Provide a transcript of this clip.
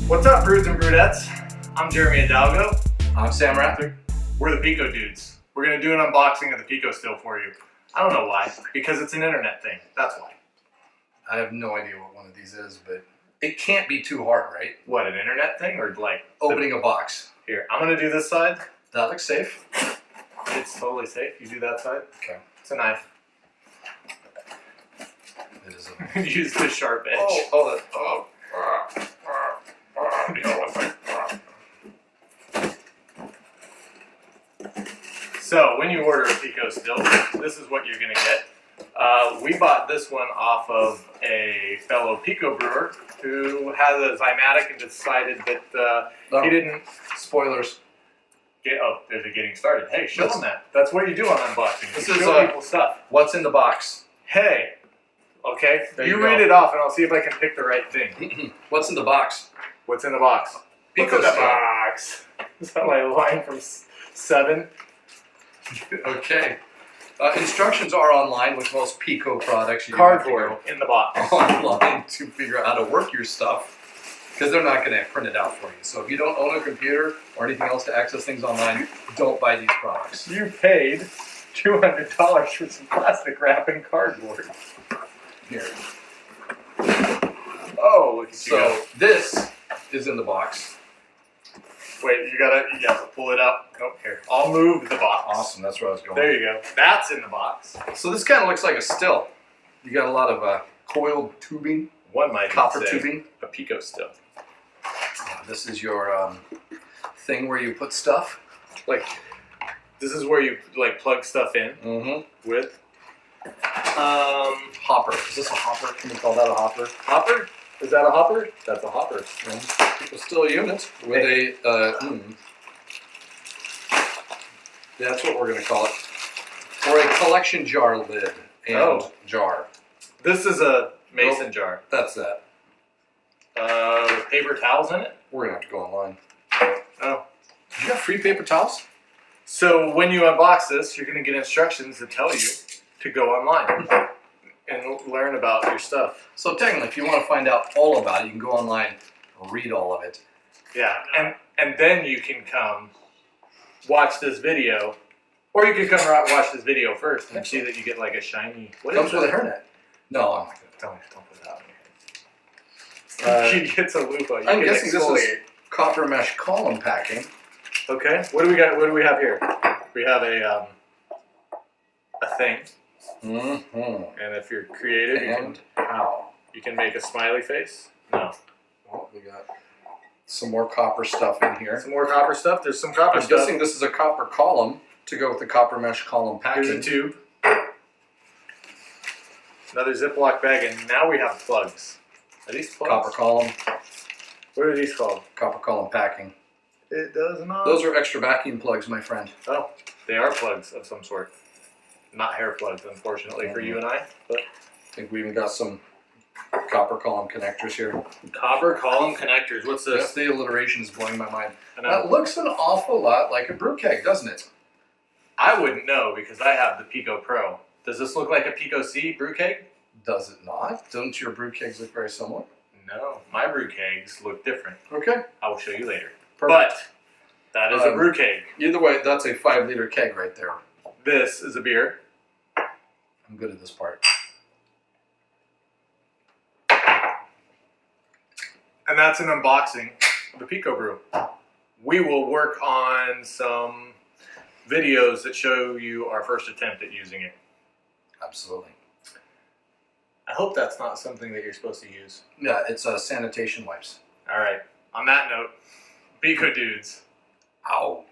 What's up, Brews and Brudettes? I'm Jeremy Hidalgo. I'm Sam Rather. We're the Pico Dudes. We're going to do an unboxing of the PicoStill for you. I don't know why, because it's an internet thing. That's why. I have no idea what one of these is, but it can't be too hard, right? What, an internet thing? Or like... Opening a box. Here, I'm going to do this side. That looks safe. It's totally safe. You do that side. Okay. It's a knife. It is a... Use the sharp edge. So, when you order a PicoStill, this is what you're going to get. We bought this one off of a fellow Pico brewer who has a Zymatic and decided that he didn't... Spoilers. They're getting started. Hey, show them that. That's what you do on unboxing. This you is show people stuff. What's in the box? Hey. Okay, There you you read go. it off and I'll see if I can pick the right thing. What's in the box? What's in the box? What's in the PicoStill. box? Is that my line from 7? Okay. Instructions are online with most Pico products. You Cardboard in the box. online to figure out how to work your stuff, because they're not going to print it out for you. So if you don't own a computer or anything else to access things online, don't buy these products. You paid $200 for some plastic wrap and cardboard. Here. Oh, look at you So go. this is in the box. Wait, you gotta pull it up. Oh, here. I'll move the box. Awesome, that's where I was going. There you go. That's in the box. So this kind of looks like a still. You got a lot of coiled tubing, One might copper say tubing. a PicoStill. This is your thing where you put stuff. Like, this is where you like plug stuff in Mm-hmm. with. Hopper. Is this a hopper? Can we call that a hopper? Hopper? Is that a hopper? That's a hopper. Still a unit with a. That's what we're going to call it. Or a collection jar lid and jar. This is a mason jar. That's that. With paper towels in it? We're going to have to go online. Oh. You got free paper towels? So when you unbox this, you're going to get instructions that tell you to go online and learn about your stuff. So technically, if you want to find out all about it, you can go online and read all of it. Yeah, and then you can come watch this video, or you can come watch this video first and see that you get like a shiny... What Comes is with a that? hairnet. No, I'm not Don't put that on your head. He gets a loofah. You I'm can guessing this is exfoliate. copper mesh column packing. Okay, what do we got? What do we have here? We have a thing, Mm-hmm. and if you're creative, And how? you can make a smiley face. No, Well, we got some more copper stuff in here. some more copper stuff. There's some copper I'm stuff. guessing this is a copper column to go with the copper mesh column packing. Here's a tube. Another Ziploc bag, and now we have plugs. Are these plugs? Copper column, What are these called? copper column packing. It does not. Those are extra vacuum plugs, my friend. Oh, they are plugs of some sort. Not hair plugs, unfortunately, for you and I. But I think we even got some copper column connectors here. copper column connectors. What's Just this? the alliteration is blowing my mind. And That looks an awful lot like a brew keg, doesn't it? I wouldn't know because I have the Pico Pro. Does this look like a Pico C brew keg? Does it not? Don't your brew kegs look very similar? No, my brew kegs look different. Okay. I will show you later. Perfect. But that is a brew keg. Either way, that's a 5-liter keg right there. This is a beer. I'm good at this part. And that's an unboxing of the Pico Brew. We will work on some videos that show you our first attempt at using it. Absolutely. I hope that's not something that you're supposed to use. Yeah, it's sanitation wipes. All right. On that note, Pico Dudes. Ow.